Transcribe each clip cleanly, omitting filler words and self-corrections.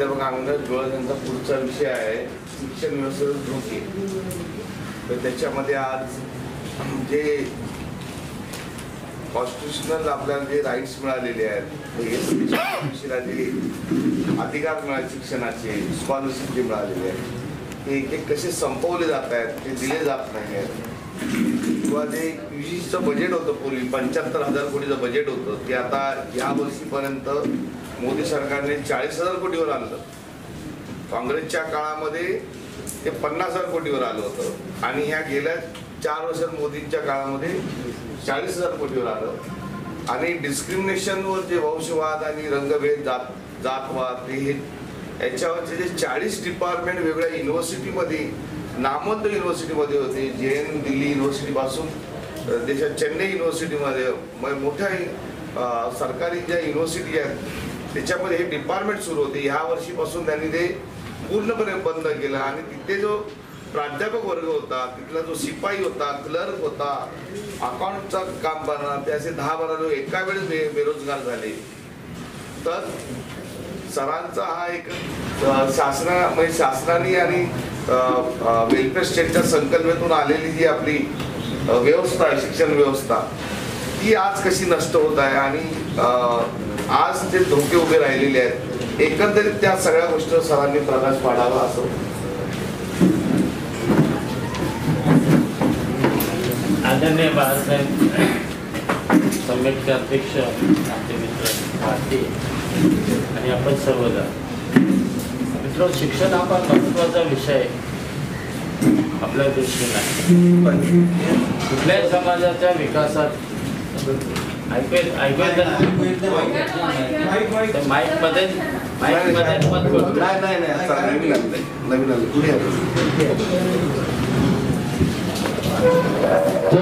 प्राध्यापक अंगद गोळ यांचा पुढचा विषय आहे शिक्षण व्यवस्थेवर धोके. तर त्याच्यामध्ये आज जे कॉन्स्टिट्यूशनल आपल्याला जे राईट्स मिळालेले आहेत, जे अधिकार मिळाले शिक्षणाचे, स्कॉलरशिप जे मिळालेले आहेत ते एक कसे संपवले जात आहेत, ते दिले जात नाही आहेत. किंवा जे UGCचं बजेट होतं पूर्वी 75,000 कोटीचं बजेट होतं ते आता या वर्षीपर्यंत मोदी सरकारने 40,000 कोटीवर आणलं. काँग्रेसच्या काळामध्ये ते 50,000 कोटीवर आलं होतं आणि ह्या गेल्या 4 वर्षात मोदींच्या काळामध्ये 40,000 कोटीवर आलं. आणि डिस्क्रिमिनेशनवर जे वंशवाद आणि रंगभेद, जातवाद हे याच्यावरचे जे 40 डिपार्टमेंट वेगळ्या युनिव्हर्सिटीमध्ये, नामवंत युनिव्हर्सिटीमध्ये होते, JN दिल्ली युनिव्हर्सिटीपासून देशात चेन्नई युनिव्हर्सिटीमध्ये मोठ्या सरकारी ज्या युनिव्हर्सिटी आहेत त्याच्यामध्ये हे डिपार्टमेंट सुरू होते. ह्या वर्षीपासून त्यांनी ते पूर्णपणे बंद केलं आणि तिथे जो प्राध्यापक वर्ग होता, तिथला जो शिपाई होता, क्लर्क होता, अकाउंटचं काम करणार, ते असे 10-12 लोक एका वेळेस बेरोजगार झाले. तर सरांचा हा एक शासनाने आणि वेलफेअर स्टेटच्या संकल्पनेतून आलेली जी आपली व्यवस्था आहे, शिक्षण व्यवस्था, ती आज कशी नष्ट होत आहे आणि आज जे धोके उभे राहिलेले आहेत, एकंदरीत त्या सगळ्या गोष्टीवर सरांनी प्रकाश पाडावा असं. आदरणीय बाळासाहेब सम्मेलनचे अध्यक्ष, आमचे मित्र भारती आणि आपण सर्वजण मित्र, शिक्षण हा फार महत्त्वाचा विषय आपल्या दृष्टीने आहे. कुठल्याही समाजाच्या विकासात माईक मध्ये तर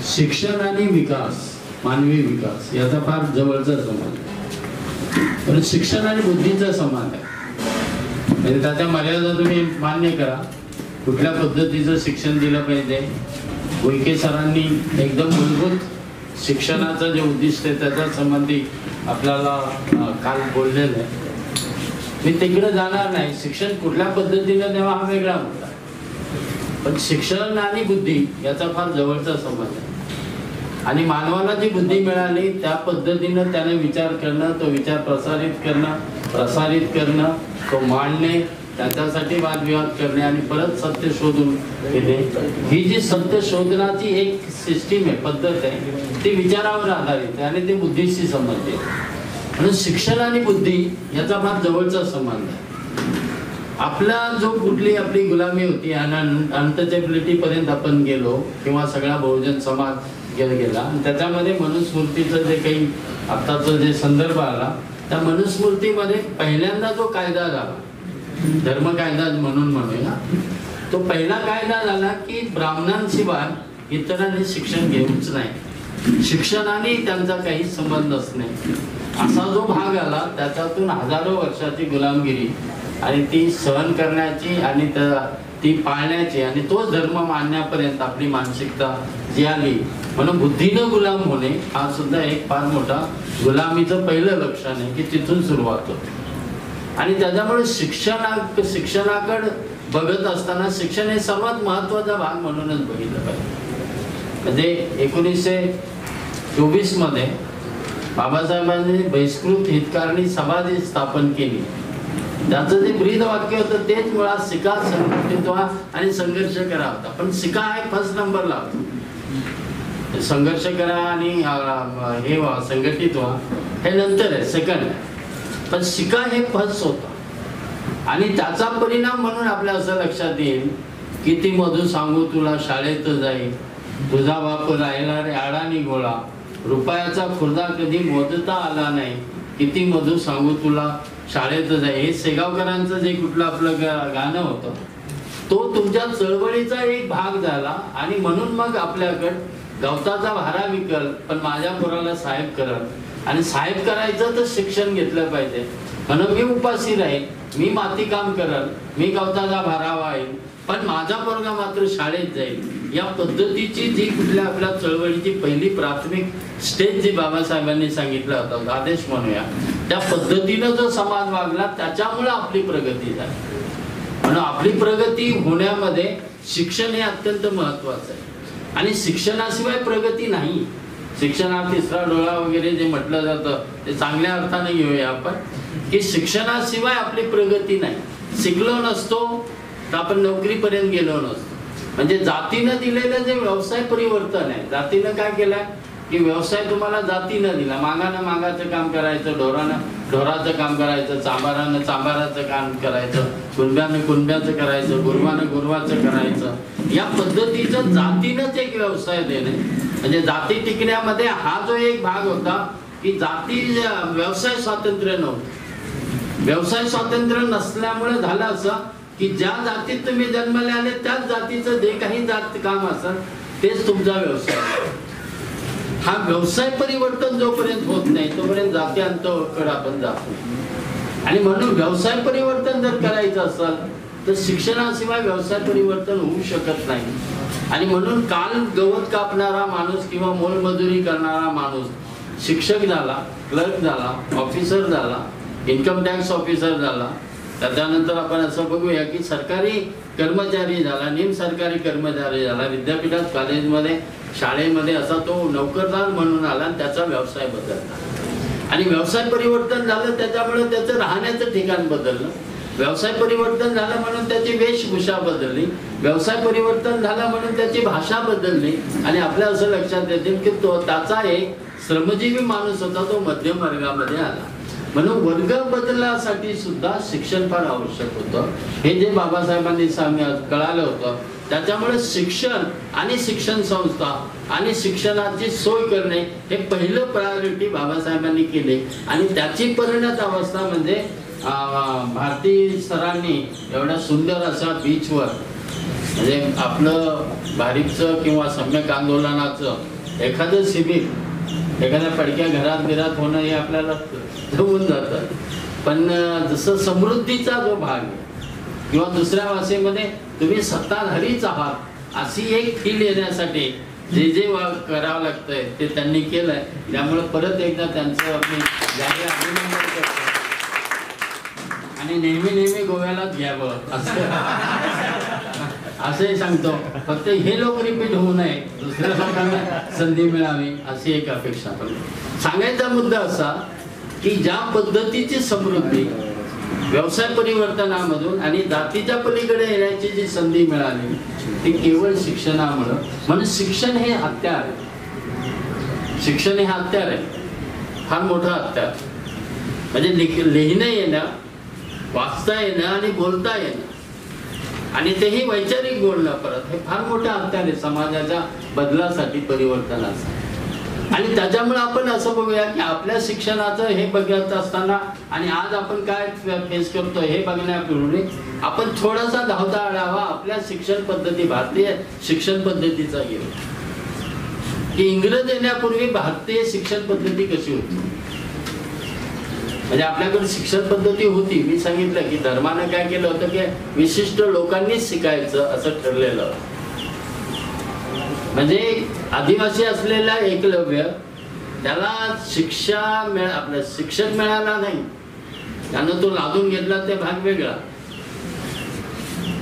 शिक्षण आणि विकास, मानवी विकास याचा फार जवळचा संबंध आहे. पण शिक्षण आणि बुद्धीचा संबंध आहे. म्हणजे त्याच्या मर्यादा तुम्ही मान्य करा. कुठल्या पद्धतीचं शिक्षण दिलं पाहिजे, उईके सरांनी एकदम मूलभूत शिक्षणाचं जे उद्दिष्ट आहे त्याच्या संबंधी आपल्याला काल बोललेलं आहे. मी तिकडे जाणार नाही. शिक्षण कुठल्या पद्धतीनं तेव्हा हा वेगळा मुद्दा, पण शिक्षण आणि बुद्धी याचा फार जवळचा संबंध आहे. आणि मानवाला जी बुद्धी मिळाली त्या पद्धतीनं त्याने विचार करणं, तो विचार प्रसारित करणं, तो मांडणे, त्याच्यासाठी वादविवाद करणे आणि परत सत्य शोधून घेणे, ही जी सत्य शोधण्याची एक सिस्टीम आहे, पद्धत आहे, ती विचारावर आधारित आहे आणि ते बुद्धीशी संबंधित आहे. म्हणून शिक्षण आणि बुद्धी याचा फार जवळचा संबंध आहे. आपला जो कुठली आपली गुलामी होती आणि अनटचेबिलिटी पर्यंत आपण गेलो किंवा सगळा बहुजन समाज गेला, त्याच्यामध्ये मनुस्मृतीचं जे काही आत्ताचं जे संदर्भ आला, त्या मनुस्मृतीमध्ये पहिल्यांदा जो कायदा झाला, धर्म कायदा म्हणून म्हणूया, तो पहिला कायदा झाला की ब्राह्मणांशिवाय इतरांनी शिक्षण घेऊच नाही, शिक्षणाने त्यांचा काही संबंधच नाही, असा जो भाग आला. त्याच्यातून हजारो वर्षाची गुलामगिरी आणि ती सहन करण्याची आणि ती पाळण्याची आणि तोच धर्म मानण्यापर्यंत आपली मानसिकता जी आली. म्हणून बुद्धीनं गुलाम होणे हा सुद्धा एक फार मोठा गुलामीचं पहिलं लक्षण आहे की तिथून सुरुवात होते. आणि त्याच्यामुळे शिक्षणाकडे बघत असताना शिक्षण हे सर्वात महत्त्वाचा भाग म्हणूनच बघितलं पाहिजे. म्हणजे 1924 मध्ये बाबासाहेबांनी बहिष्कृत हितकारणी सभा जी स्थापन केली, त्याचं जे ब्रीद वाक्य होतं तेच मुळात शिका, संघटित व्हा आणि संघर्ष करा होता. पण शिका हा फर्स्ट नंबरला होता. संघर्ष करा आणि हे व्हा, संघटित व्हा हे नंतर आहे, सेकंड आहे. पण शिका हे फर्स्ट होता. आणि त्याचा परिणाम म्हणून आपल्या असं लक्षात येईल, किती मधू सांगू तुला शाळेत जाईल, तुझा बाप राहिला रे अडाणी गोळा, रुपयाचा खुर्दा कधी मोजता आला नाही, किती मधू सांगू तुला शाळेत जाईल. हे सेगावकरांचं जे कुठलं आपलं गाणं होतं, तो तुमच्या चळवळीचा एक भाग झाला. आणि म्हणून मग आपल्याकडं गवताचा भारा विकल पण माझ्या पोराला साहेब करल, आणि साहेब करायचं तर शिक्षण घेतलं पाहिजे. म्हणून मी उपाशी राहील, मी माती काम करल, मी गवताचा भारा वाहील, पण माझा पोरगा मात्र शाळेत जाईल, या पद्धतीची जी कुठल्या आपल्या चळवळीची पहिली प्राथमिक स्टेज जी बाबासाहेबांनी सांगितलं होतं, आदेश म्हणूया, त्या पद्धतीनं जो समाज वागला त्याच्यामुळे आपली प्रगती झाली. म्हणून आपली प्रगती होण्यामध्ये शिक्षण हे अत्यंत महत्वाचं आहे. आणि शिक्षणाशिवाय प्रगती नाही. शिक्षणात तिसरा डोळा वगैरे जे म्हटलं जातं ते चांगल्या अर्थाने घेऊया आपण, की शिक्षणाशिवाय आपली प्रगती नाही. शिकलो नसतो तर आपण नोकरीपर्यंत गेलो नसतो. म्हणजे जातीनं दिलेलं जे व्यवसाय परिवर्तन आहे, जातीनं काय केलंय की व्यवसाय तुम्हाला जातीनं दिला. मागानं मागाचं काम करायचं, ढोरानं ढोराचं काम करायचं, चांबारानं चांबाराचं काम करायचं, कुणब्यानं कुणब्याचं करायचं, गुरवानं गुरवाचं करायचं. या पद्धतीचं जातीनंच एक व्यवसाय देणे, म्हणजे जाती टिकण्यामध्ये हा जो एक भाग होता की जाती व्यवसाय स्वातंत्र्य नव्हतं. व्यवसाय स्वातंत्र्य नसल्यामुळे झालं असं की ज्या जातीत तुम्ही जन्मले आले त्याच जातीचं जे काही जात काम असेल तेच तुमचा व्यवसाय. हा व्यवसाय परिवर्तन जोपर्यंत होत नाही तोपर्यंत जात्यांतकडे आपण जातो. आणि म्हणून व्यवसाय परिवर्तन जर करायचं असेल तर शिक्षणाशिवाय व्यवसाय परिवर्तन होऊ शकत नाही. आणि म्हणून काल गवत कापणारा माणूस किंवा मोलमजुरी करणारा माणूस शिक्षक झाला, क्लर्क झाला, ऑफिसर झाला, इन्कम टॅक्स ऑफिसर झाला, त्याच्यानंतर आपण असं बघूया की सरकारी कर्मचारी झाला, निम सरकारी कर्मचारी झाला, विद्यापीठात कॉलेजमध्ये शाळेमध्ये असा तो नोकरदार म्हणून आला आणि त्याचा व्यवसाय बदलला. आणि व्यवसाय परिवर्तन झालं त्याच्यामुळे त्याचं राहण्याचं ठिकाण बदललं. व्यवसाय परिवर्तन झालं म्हणून त्याची वेशभूषा बदलली. व्यवसाय परिवर्तन झालं म्हणून त्याची भाषा बदलली. आणि आपल्या असं लक्षात येते की तो त्याचा एक श्रमजीवी माणूस होता, तो मध्यम वर्गामध्ये आला. म्हणून वर्ग बदलासाठी सुद्धा शिक्षण फार आवश्यक होतं. हे जे बाबासाहेबांनी कळालं होतं, त्याच्यामुळे शिक्षण आणि शिक्षण संस्था आणि शिक्षणाची सोय करणे हे पहिलं प्रायोरिटी बाबासाहेबांनी केले. आणि त्याची परिणत अवस्था म्हणजे भारती सरांनी एवढ्या सुंदर अशा बीचवर, म्हणजे आपलं भारीपचं किंवा सम्यक आंदोलनाचं एखादं शिबिर एखाद्या पडक्या घरात बिरात होणं हे आपल्याला होऊन जातं. पण जसं समृद्धीचा जो भाग आहे किंवा दुसऱ्या भाषेमध्ये तुम्ही सत्ताधारीच आहात अशी एक फील येण्यासाठी जे जे करावं लागतंय ते त्यांनी केलंय. त्यामुळे परत एकदा त्यांचं मी जाहीर अभिनंदन करतो. आणि नेहमी नेहमी गोव्यालाच घ्यावं असंही सांगतो. फक्त हे लोक रिपीट होऊ नये, दुसऱ्या लोकांना संधी मिळावी अशी एक अपेक्षा करतो. सांगायचा मुद्दा असा की ज्या पद्धतीची समृद्धी व्यवसाय परिवर्तनामधून आणि जातीच्या पलीकडे येण्याची जी संधी मिळाली ती केवळ शिक्षणामुळे. म्हणून शिक्षण हे हत्यार आहे. शिक्षण हे हत्यार आहे, फार मोठं हत्यार. म्हणजे लिहिणं येणं, वाचता येणं आणि बोलता येणं आणि तेही वैचारिक बोलणं परत हे फार मोठं हत्यार आहे समाजाच्या बदलासाठी, परिवर्तनासाठी. आणि त्याच्यामुळे आपण असं बघूया की आपल्या शिक्षणाचं हे बघत असताना आणि आज आपण काय फेस करतो हे बघण्यापूर्वी आपण थोडासा धावता आढावा आपल्या शिक्षण पद्धती, भारतीय शिक्षण पद्धतीचा घेऊ. की इंग्रज येण्यापूर्वी भारतीय शिक्षण पद्धती कशी होती. म्हणजे आपल्याकडे शिक्षण पद्धती होती. मी सांगितलं की धर्मानं काय केलं होतं की विशिष्ट लोकांनीच शिकायचं असं ठरलेलं. म्हणजे आदिवासी असलेला एकलव्य त्याला आपलं शिक्षण मिळाला नाही, त्यानं तो लादून घेतला ते भाग वेगळा.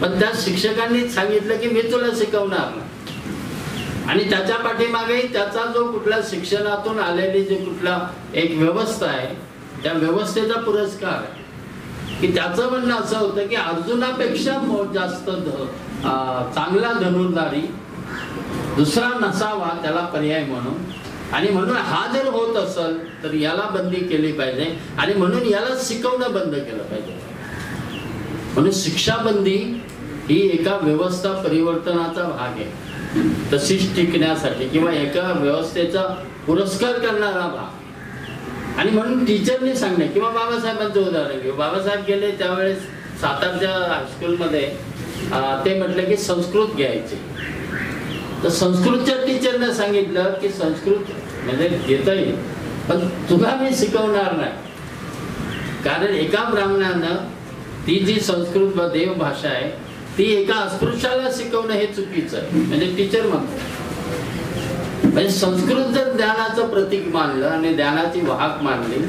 पण त्या शिक्षकांनीच सांगितलं की मी तुला शिकवणार ना. आणि त्याच्या पाठीमागे त्याचा जो कुठला शिक्षणातून आलेली जे कुठला एक व्यवस्था आहे त्या व्यवस्थेचा पुरस्कार आहे. की त्याचं म्हणणं असं होतं की अर्जुनापेक्षा जास्त चांगला धनुर्धारी दुसरा नसावा त्याला पर्याय म्हणून. आणि म्हणून हा जर होत असेल तर याला बंदी केली पाहिजे आणि म्हणून याला शिकवणं बंद केलं पाहिजे. म्हणून शिक्षाबंदी ही एका व्यवस्था परिवर्तनाचा भाग आहे, तशीच टिकण्यासाठी किंवा एका व्यवस्थेचा पुरस्कार करणारा भाग. आणि म्हणून टीचरने सांगणे किंवा बाबासाहेबांचं उदाहरण घेऊ. बाबासाहेब गेले त्यावेळेस सातारच्या हायस्कूलमध्ये ते म्हटलं की संस्कृत घ्यायचे. तर संस्कृतच्या टीचरने सांगितलं की संस्कृत म्हणजे घेता येईल पण तुला मी शिकवणार नाही. कारण एका ब्राह्मणानं ती जी संस्कृत देव भाषा आहे ती एका अस्पृश्याला शिकवणं हे चुकीचं आहे. म्हणजे टीचर म्हणतात म्हणजे संस्कृत जर ज्ञानाचं प्रतीक मानलं आणि ज्ञानाची वाहक मानली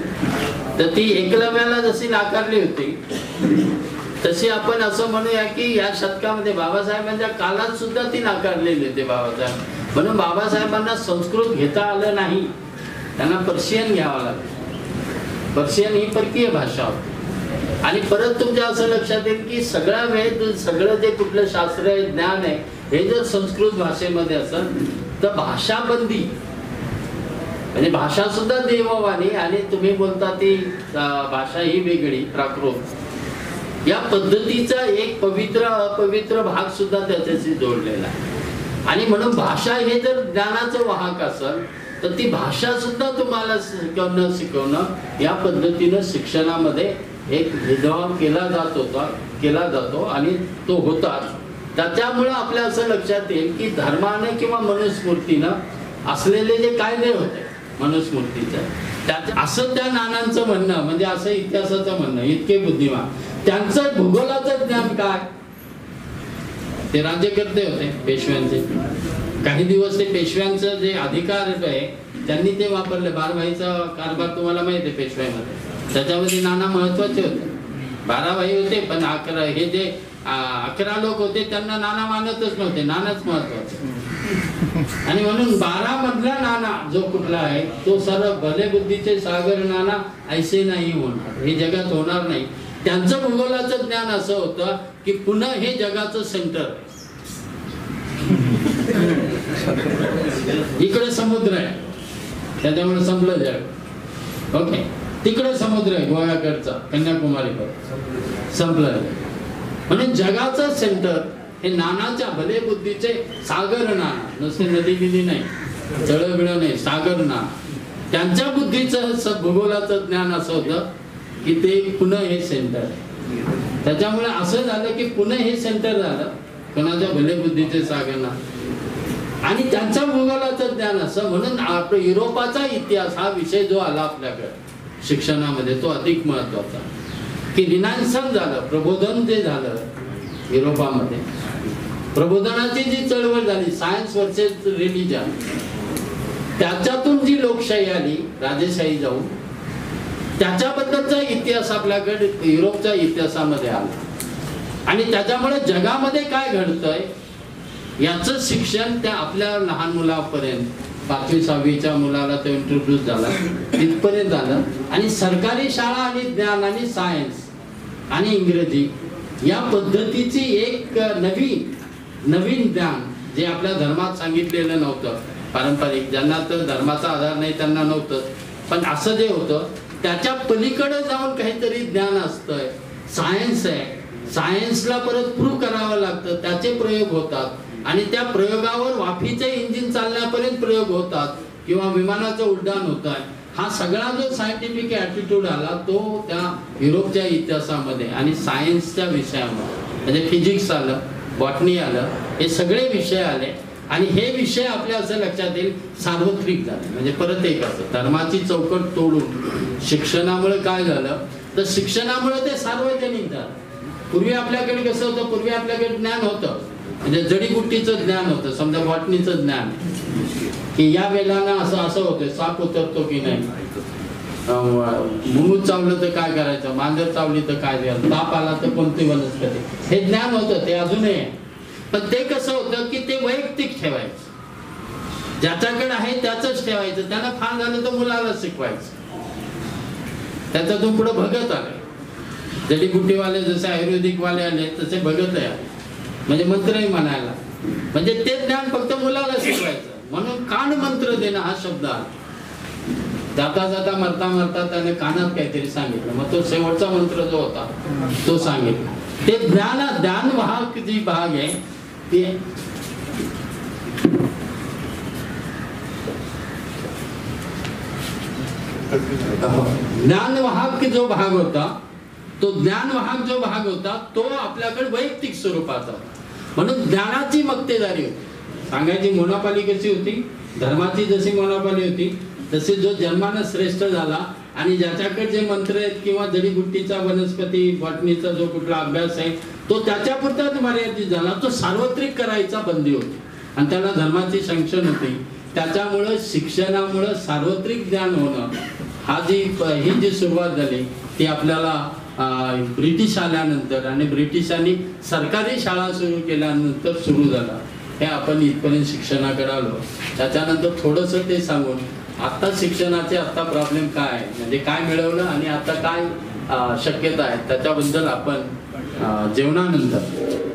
तर ती एकलव्याला जशी नाकारली होती तशी आपण असं म्हणूया की या शतकामध्ये बाबासाहेबांच्या काळात सुद्धा ती नाकारलेली होती बाबासाहेब. म्हणून बाबासाहेबांना संस्कृत घेता आलं नाही, त्यांना पर्शियन घ्यावं लागलं. पर्शियन ही परकीय भाषा होती. आणि परत तुमच्या असं लक्षात येईल की सगळा वेद, सगळं जे कुठलं शास्त्र आहे, ज्ञान आहे, हे जर संस्कृत भाषेमध्ये असेल तर भाषाबंदी म्हणजे भाषा सुद्धा देववाणी आणि तुम्ही बोलता ती भाषा ही वेगळी प्राकृत या पद्धतीचा एक पवित्र अपवित्र भाग सुद्धा त्याच्याशी जोडलेला आहे. आणि म्हणून भाषा हे जर ज्ञानाचं वाहक असेल तर ती भाषा सुद्धा तुम्हाला शिकवणं या पद्धतीनं शिक्षणामध्ये एक भेदभाव केला जातो आणि तो होता. त्याच्यामुळे आपल्या असं लक्षात येईल की धर्माने किंवा मनुस्मृतीनं असलेले जे कायदे होते मनुस्मृतीचं त्याचं असं त्या नानांचं म्हणणं म्हणजे असं इतिहासाचं म्हणणं इतके बुद्धिमान. त्यांचं भूगोलाचं ज्ञान काय, ते राज्यकर्ते होते पेशव्यांचे. काही दिवस ते पेशव्यांचं जे अधिकार आहे त्यांनी ते वापरले. बारभाईचा कारभार तुम्हाला माहिती आहे पेशव्यामध्ये, त्याच्यामध्ये नाना महत्वाचे होते. 12 भाई होते पण 11 हे जे 11 लोक होते त्यांना नाना मानतच नव्हते, नानाच महत्वाचे. आणि म्हणून 12 मधला नाना जो कुठला आहे तो सर्व भले बुद्धीचे सागर नाना ऐसे नाही होणार, हे जगात होणार नाही. त्यांचं भूगोलाचं ज्ञान असं होतं की पुणे हे जगाचं सेंटर, इकडे समुद्र आहे त्याच्यामुळे संपलं जग. ओके, तिकडे समुद्र आहे गोव्याकडचा कन्याकुमारीकडे संपलं. म्हणून जगाचं सेंटर हे नानाच्या भले बुद्धीचे सागर नाना, नुसते नदी बिदी नाही, तळबिळ नाही, सागर नाना. त्यांच्या बुद्धीचं भूगोलाचं ज्ञान असं होतं की ते पुणे हे सेंटर आहे. त्याच्यामुळे असं झालं की पुणे हे सेंटर झालं कोणाच्या भले बुद्धीचे सागर नाना आणि त्यांच्या भूगोलाचं ज्ञान असं. म्हणून आपला युरोपाचा इतिहास हा विषय जो आला आपल्याकडे शिक्षणामध्ये तो अधिक महत्वाचा की रिनायन्सन झालं, प्रबोधन जे झालं युरोपामध्ये, प्रबोधनाची जी चळवळ झाली सायन्स वर्सेस रिलिजन, त्याच्यातून जी लोकशाही आली राजेशाही जाऊन, त्याच्याबद्दलचा इतिहास आपल्याकडे युरोपच्या इतिहासामध्ये आला. आणि त्याच्यामुळे जगामध्ये काय घडतंय याचं शिक्षण त्या आपल्या लहान मुलापर्यंत 5वी 6वीच्या मुलाला तो इंट्रोड्यूस झाला तिथपर्यंत झालं. आणि सरकारी शाळा आणि ज्ञान आणि सायन्स आणि इंग्रजी या पद्धतीची एक नवीन ज्ञान जे आपल्या धर्मात सांगितलेलं नव्हतं, पारंपरिक ज्यांना तर धर्माचा आधार नाही त्यांना नव्हतं, पण असं जे होतं त्याच्या पलीकडे जाऊन काहीतरी ज्ञान असतंय. सायन्स आहे, सायन्सला परत प्रूव्ह करावं लागतं, त्याचे प्रयोग होतात आणि त्या प्रयोगावर वाफीचे इंजिन चालण्यापर्यंत प्रयोग होतात किंवा विमानाचं उड्डाण होत आहे. हा सगळा जो सायंटिफिक ॲटिट्यूड आला तो त्या युरोपच्या इतिहासामध्ये आणि सायन्सच्या विषयामध्ये म्हणजे फिजिक्स आलं, बॉटनी आलं, हे सगळे विषय आले. आणि हे विषय आपल्या असं लक्षात येईल सार्वत्रिक झाले. म्हणजे परत एक असं धर्माची चौकट तोडून शिक्षणामुळे काय झालं तर शिक्षणामुळे ते सार्वजनिक झालं. पूर्वी आपल्याकडे कसं होतं, पूर्वी आपल्याकडे ज्ञान होतं म्हणजे जडीबुट्टीचं ज्ञान होतं, समजा बॉटनीचं ज्ञान की या वेळानं असं असं होतं, साप उतरतो की नाही, मुंगूस चावलं तर काय करायचं, मांजर चावली तर काय द्यायचं, ताप आला तर कोणती वनस्पती, हे ज्ञान होतं, ते अजूनही आहे. पण ते कसं होतं की ते वैयक्तिक ठेवायचं, ज्याच्याकडे आहे त्याचंच ठेवायचं, त्यांना फार झालं तर मुलाला शिकवायचं. त्याच्यातून पुढे भगत आले, जडीबुट्टीवाले जसे आयुर्वेदिक वाले आले तसे भगत आहे, म्हणजे मंत्रही म्हणायला, म्हणजे ते ज्ञान फक्त मुलाला शिकवायचं. म्हणून कान मंत्र देणं हा शब्द आला. जाता जाता मरता मरता त्याने कानात काहीतरी सांगितलं, मग तो शेवटचा मंत्र जो होता तो सांगितला. ते ज्ञान वाहक जी भाग आहे ते ज्ञानवाहक जो भाग होता तो ज्ञानवाहक जो भाग होता तो आपल्याकडे वैयक्तिक स्वरूपाचा. म्हणून ज्ञानाची मक्तेदारी होती. सांगायची मोनोपॉली कशी होती, धर्माची जशी मोनोपॉली होती तसे जो जन्मानं श्रेष्ठ झाला आणि ज्याच्याकडे जे मंत्र आहेत किंवा जडीबुट्टीचा वनस्पती बॉटनीचा जो कुठला अभ्यास आहे तो त्याच्यापुरताच मर्यादित झाला. तो सार्वत्रिक करायचा बंदी होती आणि त्याला धर्माची सँक्शन होती. त्याच्यामुळं शिक्षणामुळं सार्वत्रिक ज्ञान होणं ही जी सुरुवात झाली ती आपल्याला ब्रिटिश आल्यानंतर आणि ब्रिटिशांनी सरकारी शाळा सुरू केल्यानंतर सुरू झाला. हे आपण इथपर्यंत शिक्षणाकडे आलो. त्याच्यानंतर थोडंसं ते सांगून आता शिक्षणाचे आता प्रॉब्लेम काय आहे, म्हणजे काय मिळवलं आणि आता काय शक्यता आहे त्याच्याबद्दल आपण जेवणानंतर